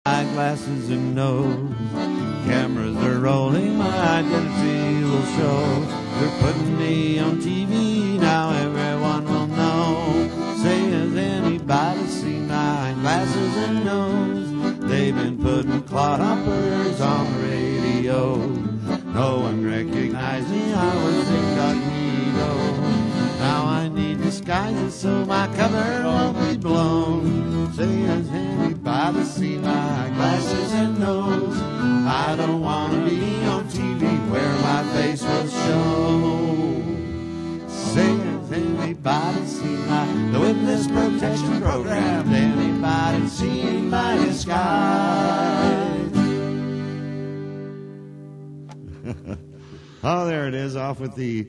eyeglasses and nose. Cameras are rolling, my identity will show. They're putting me on TV, now everyone will know. Say, has anybody seen my glasses and nose? They've been putting Clodhoppers on the radio. No one recognized me, I was incognito. Now I need disguises so my cover won't be blown. Say, has anybody seen my glasses and nose? I don't want to be on TV where my face will show. Say, has anybody seen the witness protection program? Anybody seen my disguise? Oh, there it is, off with the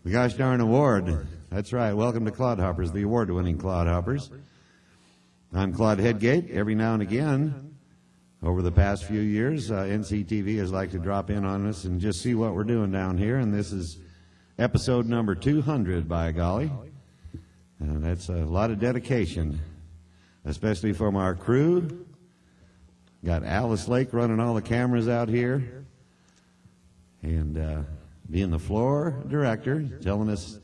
gosh darn award. That's right. Welcome to Clodhoppers, the award-winning Clodhoppers. I'm Clod Headgate. Every now and again, over the past few years, NCTV has liked to drop in on us and just see what we're doing down here. And this is episode number 200, by golly. And that's a lot of dedication, especially from our crew. Got Alice Lake running all the cameras out here. And being the floor director, telling us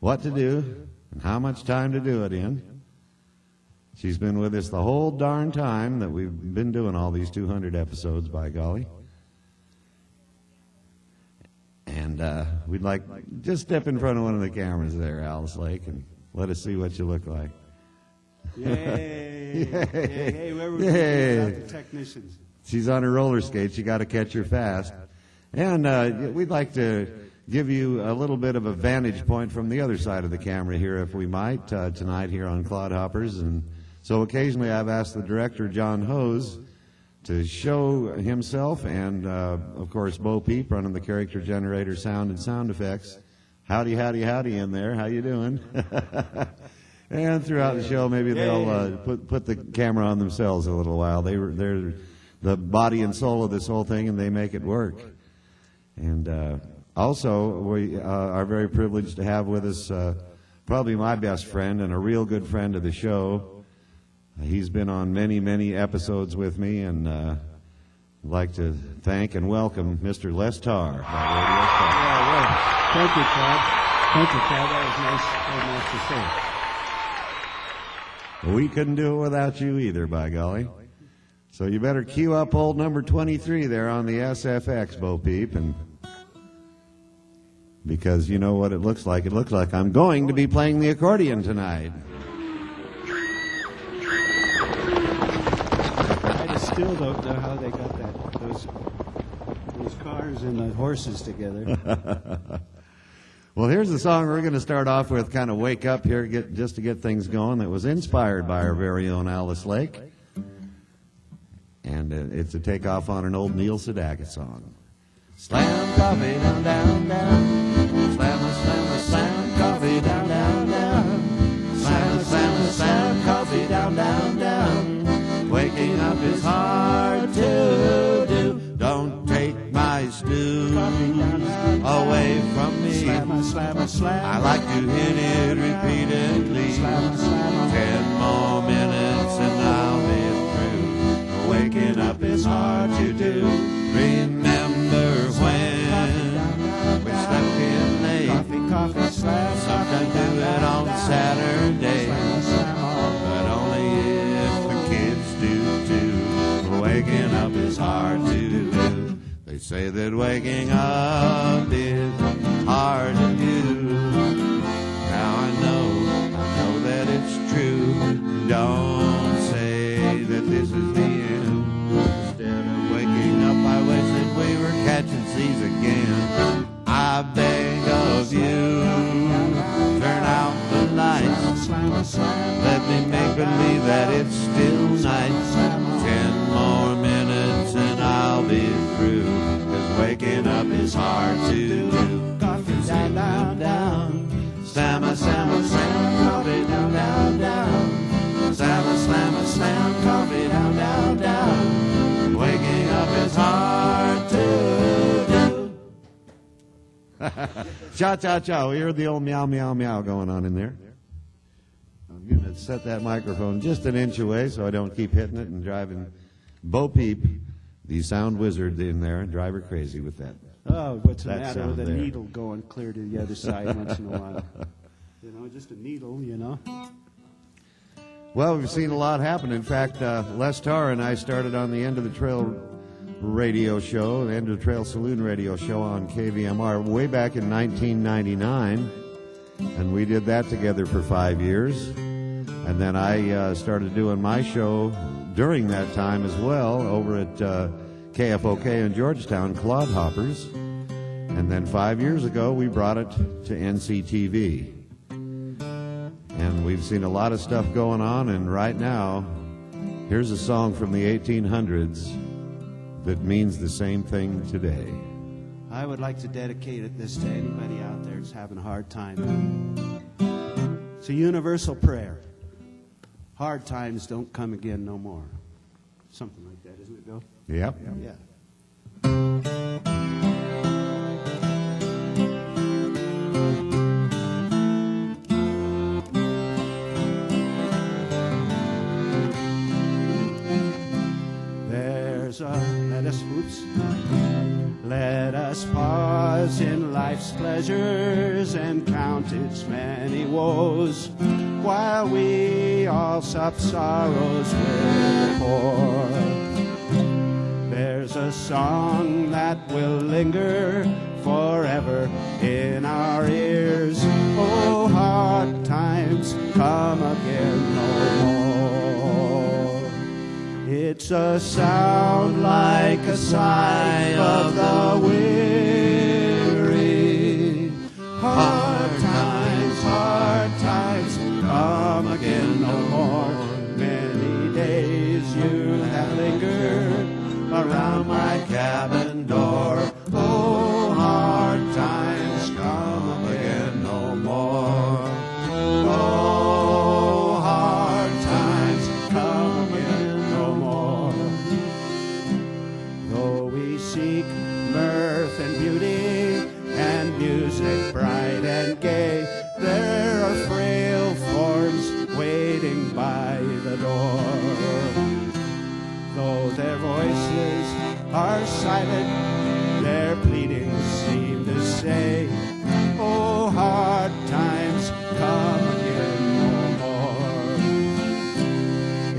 what to do and how much time to do it in. She's been with us the whole darn time that we've been doing all these 200 episodes, by golly. And we'd like, just step in front of one of the cameras there, Alice Lake, and let us see what you look like. Yay! Yay! Hey, whoever Yay. the technicians. She's on her roller skates. You got to catch her fast. And we'd like to give you a little bit of a vantage point from the other side of the camera here, if we might, tonight here on Clodhoppers. And so occasionally I've asked the director, John Hose, to show himself and, of course, Bo Peep running the character generator sound and sound effects. Howdy, howdy, howdy in there. How you doing? And throughout the show, maybe they'll put the camera on themselves a little while. They're the body and soul of this whole thing, and they make it work. And also, we are very privileged to have with us probably my best friend and a real good friend of the show. He's been on many, many episodes with me, and I'd like to thank and welcome Mr. Les Tarr. Yeah, thank you, Todd. Thank you, Todd. That was nice to say. We couldn't do it without you either, by golly. So you better cue up old number 23 there on the SFX, Bo Peep, and because you know what it looks like. It looks like I'm going to be playing the accordion tonight. I still don't know how they got those cars and the horses together. Well, here's the song we're going to start off with, kind of wake up here, just to get things going. That was inspired by our very own Alice Lake. And it's a takeoff on an old Neil Sedaka song. Slam coffee down, down, down. Slam, slam, slam coffee down, down, down. Slam, slam, slam coffee down, down, down. Waking up is hard to do. Don't take my stew away from me. Slam, slam, slam. I like to hit it repeatedly. 10 more minutes and I'll be through. Waking up is hard to do. Remember when we slept in late? Coffee, slam. Sometimes do it on Saturday, but only if the kids do too. Waking up is hard to do. They say that waking up is hard to do. Now I know that it's true. Don't say that this is the end. Instead of waking up, I wish that we were catching seas again. I beg of you, turn out the lights. Let me make believe that it's still night. 10 more minutes and I'll be through. 'Cause waking up is hard to do. Coffee down, down, down. Slam, slam, slam, coffee down, down, down. Slam, slam, slam, coffee down, down, down. Waking up is hard to do. Cha, cha, cha. We heard the old meow, meow, meow going on in there. I'm going to set that microphone just an inch away so I don't keep hitting it and driving Bo Peep, the sound wizard in there, drive her crazy with that. Oh, what's the That matter with sound a there. needle going clear to the other side once in a while? You know, just a needle, you know. Well, we've seen a lot happen. In fact, Les Tarr and I started on the End of the Trail radio show, the End of the Trail Saloon radio show on KVMR way back in 1999, and we did that together for 5 years. And then I started doing my show during that time as well over at KFOK in Georgetown, Clodhoppers. And then 5 years ago, we brought it to NCTV. And we've seen a lot of stuff going on, and right now, here's a song from the 1800s that means the same thing today. I would like to dedicate this to anybody out there that's having a hard time. It's a universal prayer. Hard times don't come again no more. Something like that, isn't it, Bill? Yep. Yeah. Let us pause in life's pleasures and count its many woes, while we all sup sorrows with the poor. There's a song that will linger forever in our ears. Oh, hard times come again no more. It's a sound like a sigh of the weary. Hard times come again no more. Many days you have lingered around my cabin door. Oh, hard times come again no more. Oh, hard times come again no more. Though we seek mirth and beauty and music bright and gay, there are frail forms waiting by the door. Though their voices are silent, their pleadings seem to say, oh, hard times come again no more.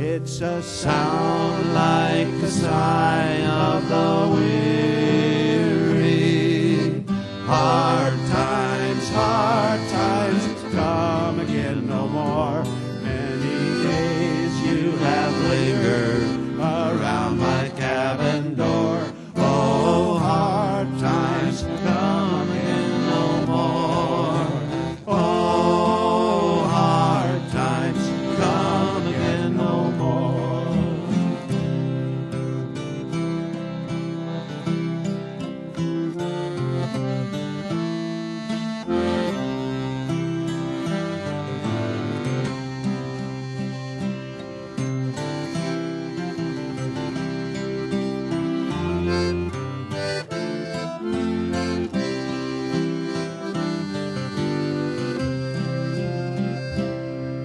It's a sound like the sigh of the weary. Hard times come again no more. Many days you have lingered around my cabin door. Oh, hard times come again no more. Oh, hard times come again no more.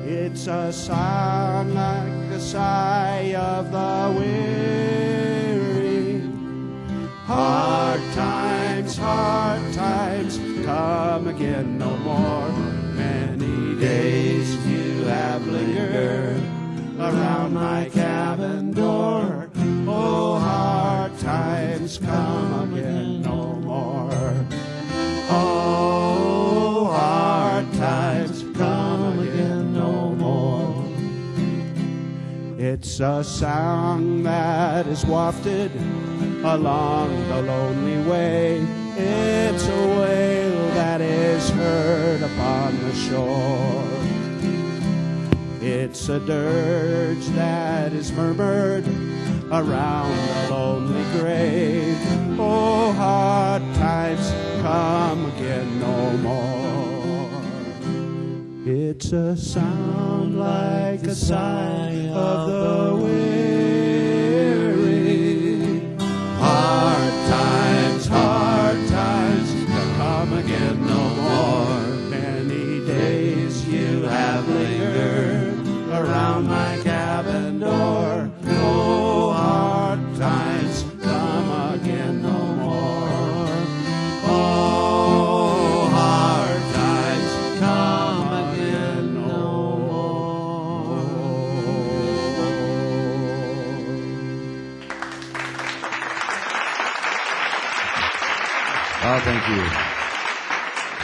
It's a song like the sigh of the weary. Hard times come again no more. Many days you have lingered around my cabin door. Oh, hard times come again no more. Oh, hard times come again no more. It's a sound that is wafted along the lonely way. It's a wail that is heard upon the shore. It's a dirge that is murmured around the lonely grave. Oh, hard times come again no more. It's a sound like a sigh of the weary. Hard times come again no more. Many days you have lingered around my cabin door. Oh, hard Oh, thank you.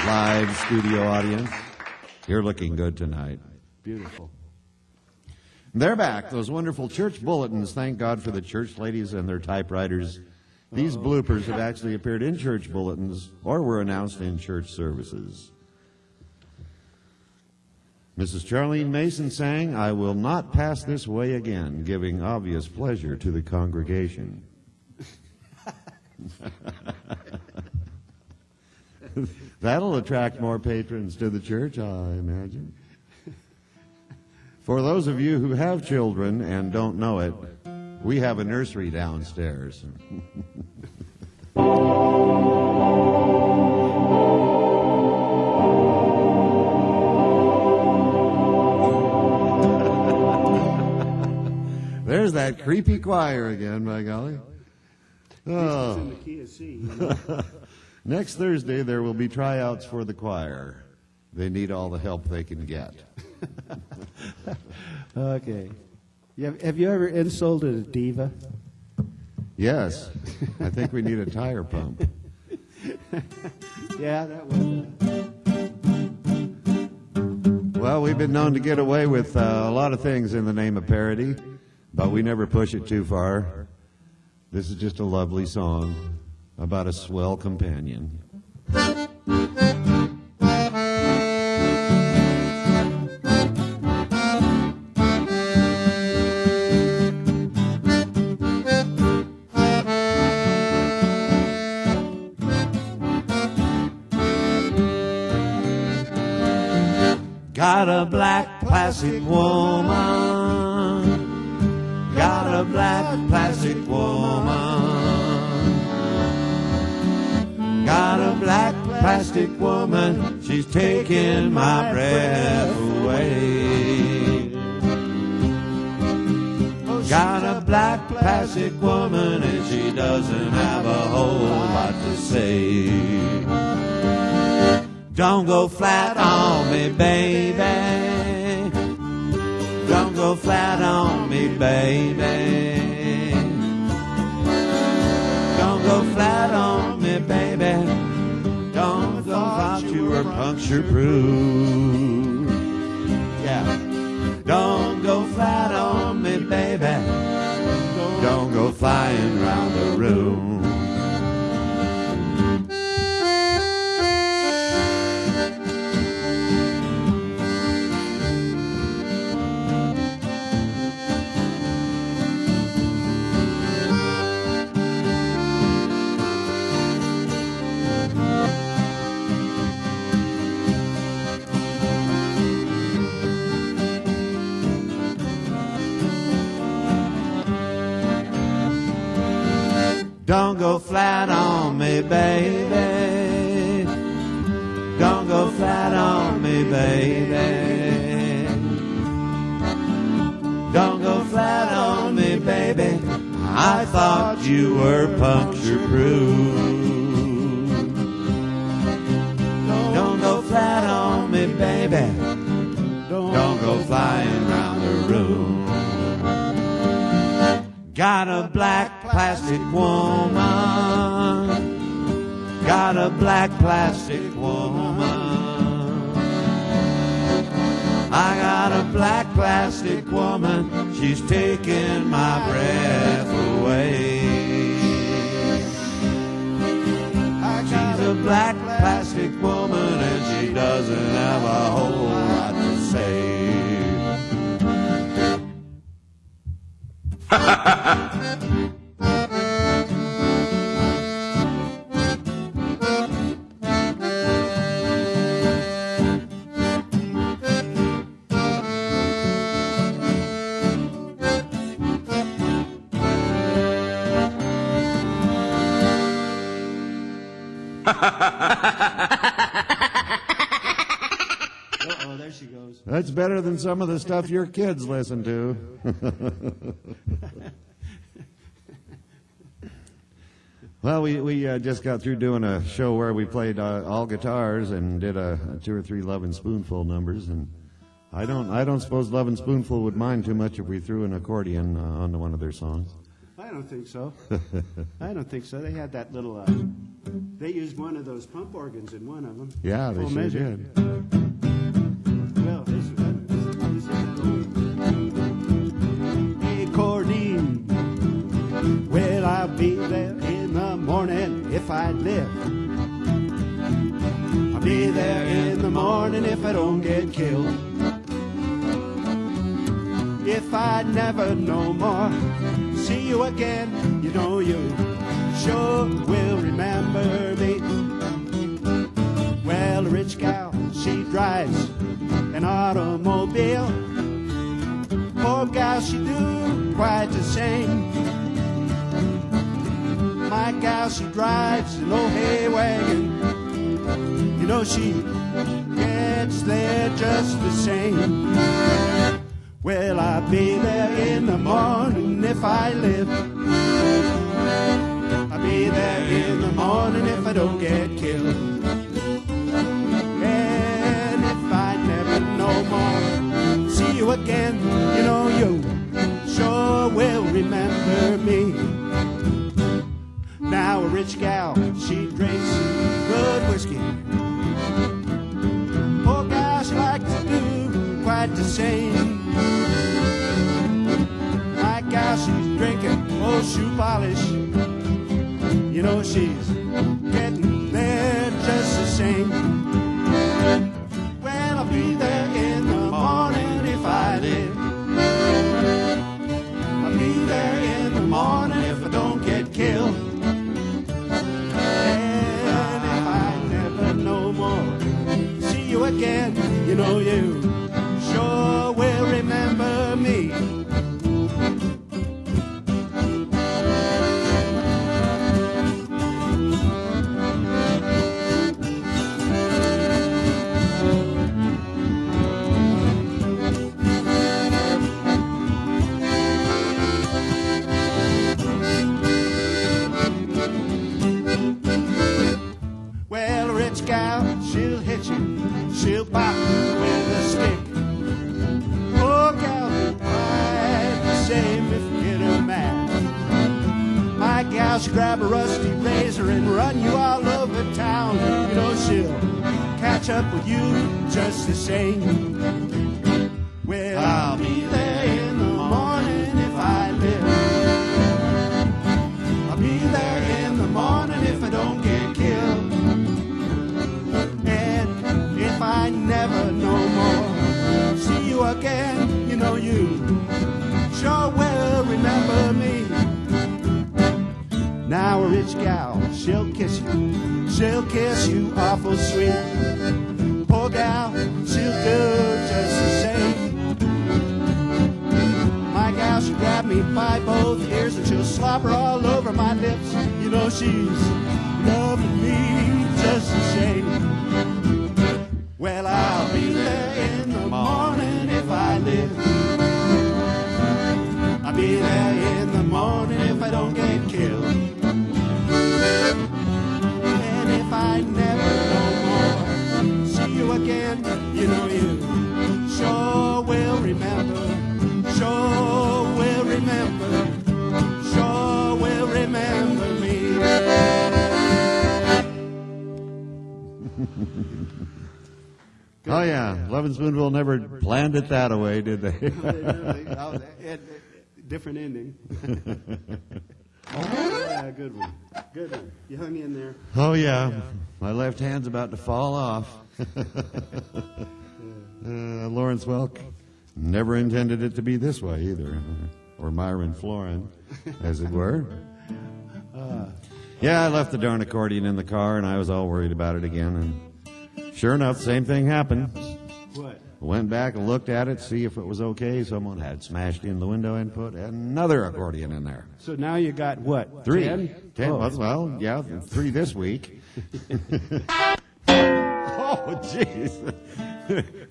Live studio audience. You're looking good tonight. Beautiful. They're back, those wonderful church bulletins. Thank God for the church ladies and their typewriters. These bloopers have actually appeared in church bulletins or were announced in church services. Mrs. Charlene Mason sang, "I will not pass this way again," giving obvious pleasure to the congregation. That'll attract more patrons to the church, I imagine. For those of you who have children and don't know it, we have a nursery downstairs. There's that creepy choir again, by golly. It's in the key of C. Next Thursday, there will be tryouts for the choir. They need all the help they can get. Okay. Have you ever insulted a diva? Yes. I think we need a tire pump. Yeah, that was. Well, we've been known to get away with a lot of things in the name of parody, but we never push it too far. This is just a lovely song about a swell companion. Got a black plastic woman. Got a black plastic woman. Got a black plastic woman. She's taking my breath away. Got a black plastic woman and she doesn't have a whole lot to say. Don't go flat on me, baby. Don't go flat on me, baby. Don't go flat on me, baby. Don't go thought you were puncture proof. Yeah. Don't go flat on me, baby. Don't go flying around the room. Don't go flat on me, baby. Don't go flat on me, baby. Don't go flat on me, baby. I thought you were puncture proof. Don't go flat on me, baby. Don't go flying around the room. Got a black plastic woman. Got a black plastic woman. I got a black plastic woman. She's taking my breath away. She's a black plastic woman and she doesn't have a whole lot to say. Uh-oh, there she goes. That's better than some of the stuff your kids listen to. Well, we just got through doing a show where we played all guitars and did 2 or 3 Lovin' Spoonful numbers, and I don't suppose Lovin' Spoonful would mind too much if we threw an accordion onto one of their songs. I don't think so. I don't think so. They had that little, they used one of those pump organs in one of them. Yeah, they Full sure measure. did. Well, this is accordion. Well, I'll be there in the morning if I live. I'll be there in the morning if I don't get killed. If I never no more see you again, you know you sure will remember me. Well, a rich gal, she drives an automobile. Poor gal, she do quite the same. My gal, she drives an old hay wagon. You know she gets there just the same. Well, I'll be there in the morning if I live. I'll be there in the morning if I don't get killed. And if I never no more see you again, you know you sure will remember me. Now a rich gal, she drinks good whiskey. Poor gal, she likes to do quite the same. My gal, she's drinking old shoe polish. You know she's getting there just the same. Well, I'll be there in the morning if I live. I'll be there in the morning if I don't get killed. And if I never no more see you again, you know you sure will remember me. Well, a rich gal, she'll hit you, she'll pop you with a stick. Poor gal will quite the same if you get her mad. My gal, she'll grab a rusty razor and run you all over town. You know she'll catch up with you just the same. Well, I'll be there in the morning if I live. I'll be there in the morning if I don't get killed. If I never no more see you again, you know you sure will remember me. Now a rich gal, she'll kiss you awful sweet. Poor gal, she'll do just the same. My gal, she'll grab me by both ears and she'll slobber all over my lips. You know she's loving me just the same. Well, I'll be there in the morning if I live. I'll be there in the morning if I don't get killed. And if I never no more see you again, you know you sure will remember, sure will remember, sure will remember me. Oh, yeah. Lovin' Spoonville never planned it that way, did they? Different ending. Yeah, good one. Good one. You hung in there. Oh, yeah. My left hand's about to fall off. Lawrence Welk never intended it to be this way either. Or Myron Florin, as it were. Yeah, I left the darn accordion in the car, and I was all worried about it again. And sure enough, the same thing happened. What? Went back and looked at it, see if it was okay. Someone had smashed in the window and put another accordion in there. So now you got what? 3. 10? 10. Oh. Well, yeah, 3 this week. Oh, jeez.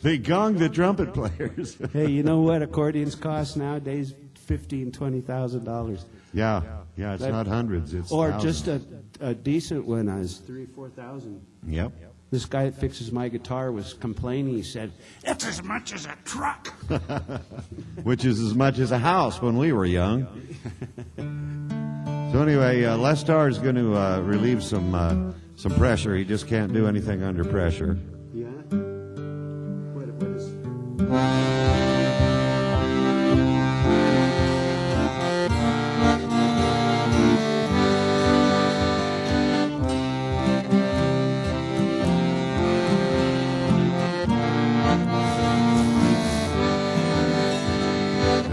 They gonged the trumpet players. Hey, you know what accordions cost nowadays? $15,000, $20,000. Yeah, it's not hundreds. It's or thousands. just a decent one is $3,000, $4,000. Yep. This guy that fixes my guitar was complaining. He said, "It's as much as a truck." Which is as much as a house when we were young. So anyway, Les Tarr is going to relieve some pressure. He just can't do anything under pressure. Yeah. What is?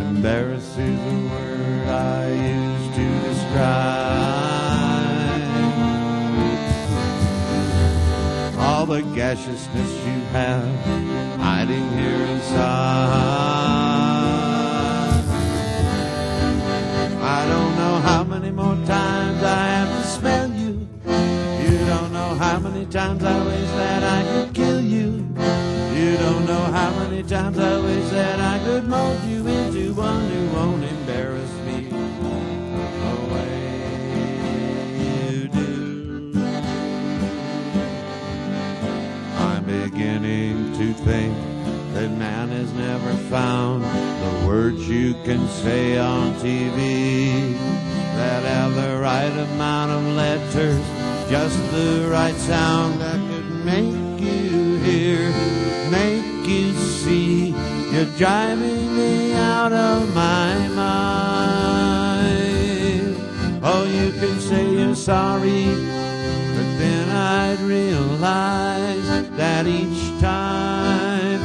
Embarrass is a word I use to describe all the gaseousness you have hiding here inside. I don't know how many more times I have to smell you. You don't know how many times I wish that I could kill you. You don't know how many times I wish that I could mold you into one who won't embarrass me the way you do. I'm beginning to think that man has never found the words you can say on TV that have the right amount of letters, just the right sound that could make you hear, make you see. You're driving me out of my mind. Oh, you can say you're sorry, but then I'd realize that each time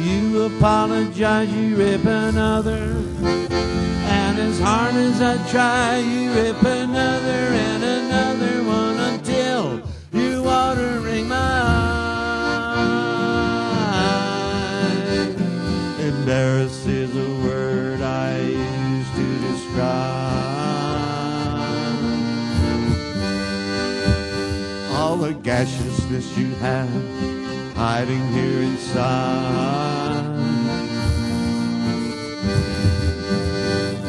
you apologize, you rip another. And as hard as I try, you rip another and another one until you're watering my eyes. Embarrassed is a word I use to describe all the gaseousness you have hiding here inside.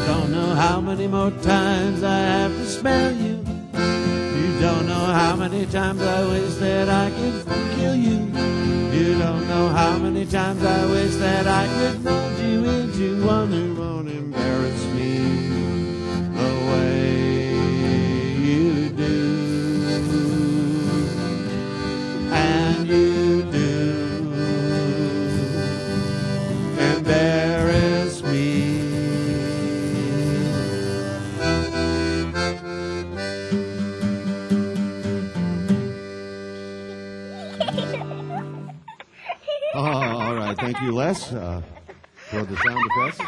Don't know how many more times I have to smell you. You don't know how many times I wish that I could kill you. You don't know how many times I wish that I could mold you into one who won't embarrass me the way you do. And you do embarrass me. Oh, all right. Thank you, Les, for the sound effects.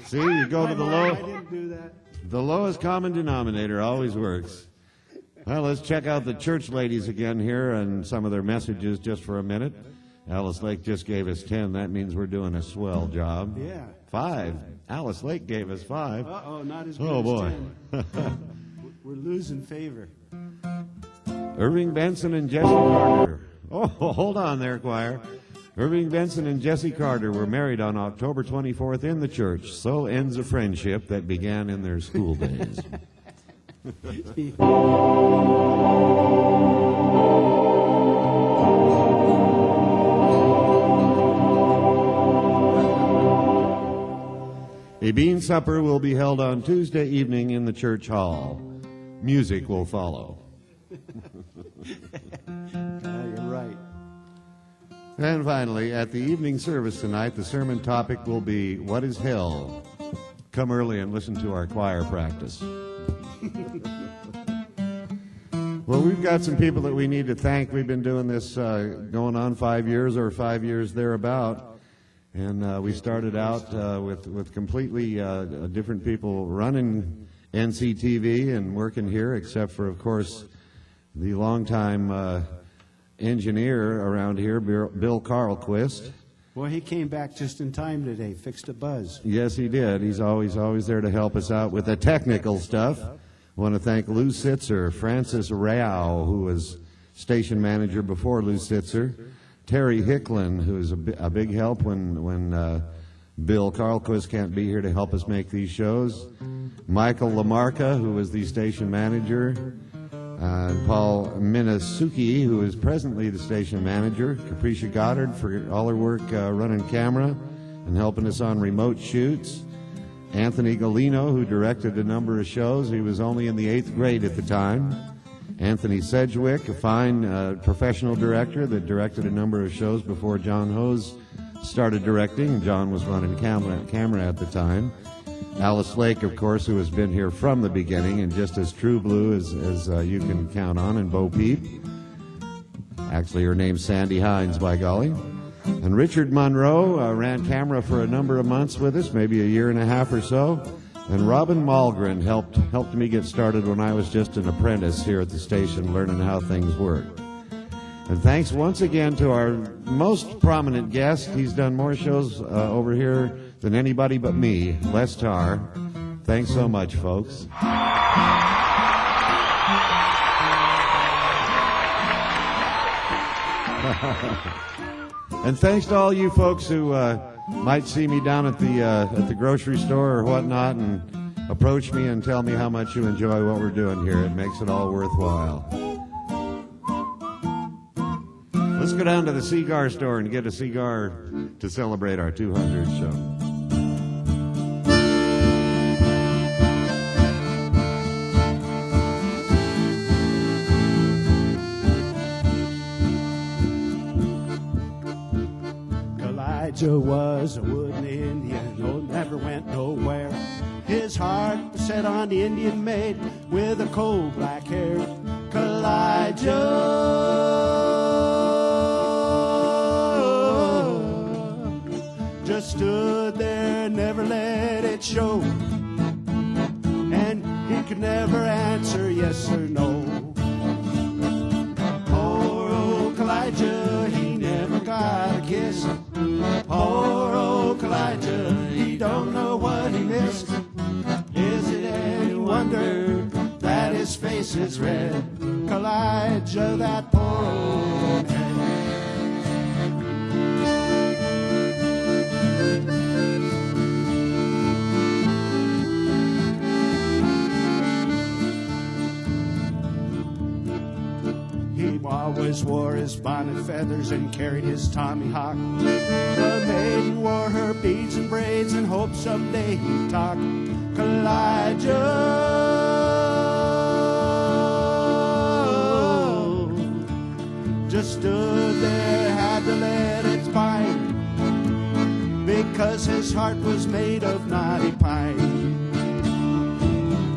See, you go to the low. I didn't do that. The lowest common denominator always works. Well, let's check out the church ladies again here and some of their messages just for a minute. Alice Lake just gave us 10. That means we're doing a swell job. Yeah. 5. Alice Lake gave us 5. Uh-oh, not as good Oh, as boy. 10. We're losing favor. Irving Benson and Jesse Carter. Oh, hold on there, choir. Irving Benson and Jesse Carter were married on October 24th in the church. So ends a friendship that began in their school days. A bean supper will be held on Tuesday evening in the church hall. Music will follow. You're right. And finally, at the evening service tonight, the sermon topic will be, What is Hell? Come early and listen to our choir practice. Well, we've got some people that we need to thank. We've been doing this going on 5 years or 5 years thereabout. And we started out with completely different people running NCTV and working here, except for, of course, the longtime engineer around here, Bill Carlquist. Well, he came back just in time today, fixed a buzz. Yes, he did. He's always there to help us out with the technical stuff. I want to thank Lou Sitzer, Francis Rao, who was station manager before Lou Sitzer, Terry Hicklin, who is a big help when Bill Carlquist can't be here to help us make these shows, Michael Lamarca, who was the station manager, Paul Minasuki, who is presently the station manager. Capricia Goddard for all her work running camera and helping us on remote shoots. Anthony Galino, who directed a number of shows. He was only in the 8th grade at the time. Anthony Sedgwick, a fine professional director that directed a number of shows before John Hose started directing. John was running camera at the time. Alice Lake, of course, who has been here from the beginning and just as true blue as you can count on, and Bo Peep. Actually, her name's Sandy Hines, by golly. And Richard Monroe ran camera for a number of months with us, maybe a year and a half or so. And Robin Malgren helped me get started when I was just an apprentice here at the station, learning how things work. And thanks once again to our most prominent guest. He's done more shows over here than anybody but me, Les Tarr. Thanks so much, folks. And thanks to all you folks who might see me down at the grocery store or whatnot and approach me and tell me how much you enjoy what we're doing here. It makes it all worthwhile. Let's go down to the cigar store and get a cigar to celebrate our 200th show. Elijah was a wooden Indian, oh, never went nowhere. His heart was set on the Indian maid with a coal black hair. Elijah just stood there, never let it show, and he could never answer yes or no. Poor old Elijah, he never got a kiss. Poor old Elijah, he don't know what he missed. Is it any wonder that his face is red? Elijah, that poor old head. He always wore his bonnet feathers and carried his tomahawk. The maiden wore her beads and braids and hoped someday he'd talk. Elijah just stood there, had to let it spine, because his heart was made of knotty pine.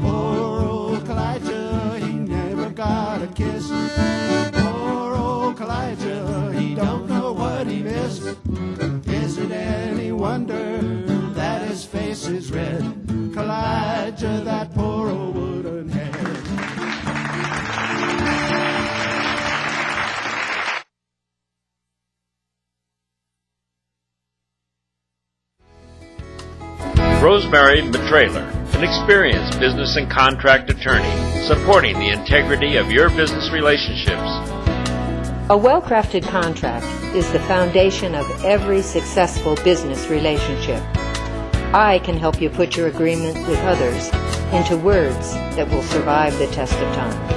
Poor old Elijah, he never got a kiss. Poor old Elijah, he don't know what he missed. Is it any wonder that his face is red? Elijah, that poor old wooden head. Rosemary Matrailer, an experienced business and contract attorney, supporting the integrity of your business relationships. A well-crafted contract is the foundation of every successful business relationship. I can help you put your agreement with others into words that will survive the test of time.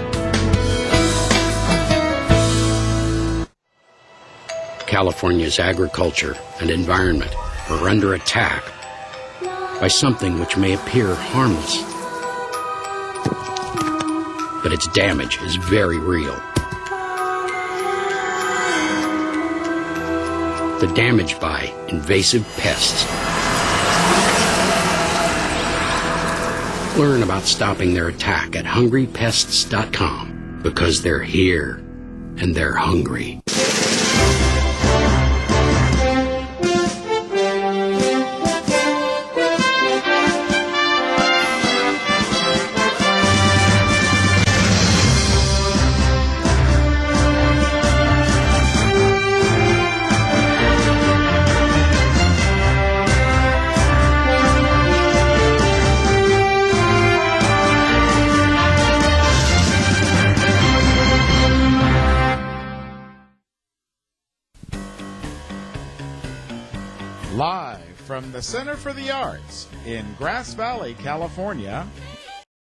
California's agriculture and environment are under attack by something which may appear harmless, but its damage is very real. The damage by invasive pests. Learn about stopping their attack at hungrypests.com, because they're here and they're hungry. Live from the Center for the Arts in Grass Valley, California,